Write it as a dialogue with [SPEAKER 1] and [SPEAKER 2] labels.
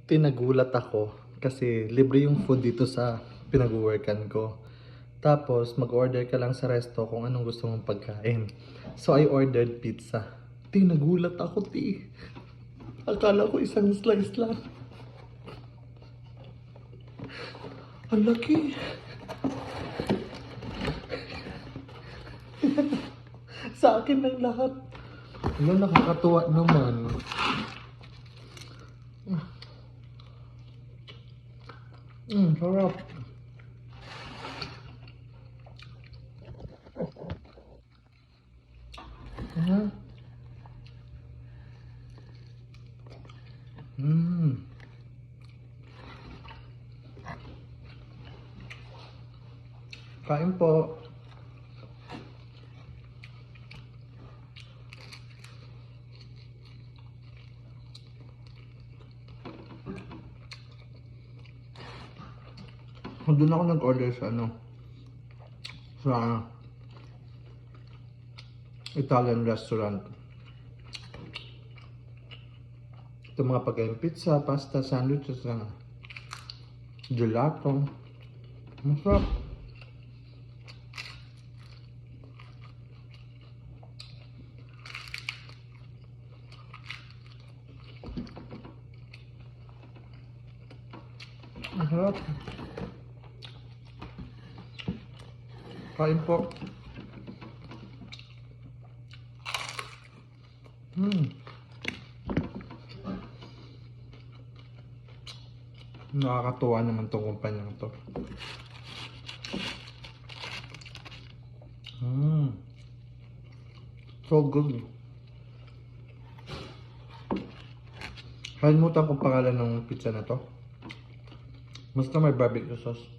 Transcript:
[SPEAKER 1] Tinagulat ako kasi libre yung food dito sa pinag-workan ko. Tapos mag-order ka lang sa resto kung anong gusto mong pagkain. So I ordered pizza. Tinagulat ako, ti. Akala ko isang slice lang. Ang laki. Sa akin lang lahat. Ano, nakakatuwa naman. Sarap. Ah. Kain po. Doon ako nag-order sa sa Italian restaurant. Ito mga pagkain, pizza, pasta, sandwiches, gelato. Masarap. Masarap. Kain po. Nakakatuwa naman tong kumpanyang to. So good. Kalimutan ko pangalan ng pizza na to. Basta may barbecue sauce.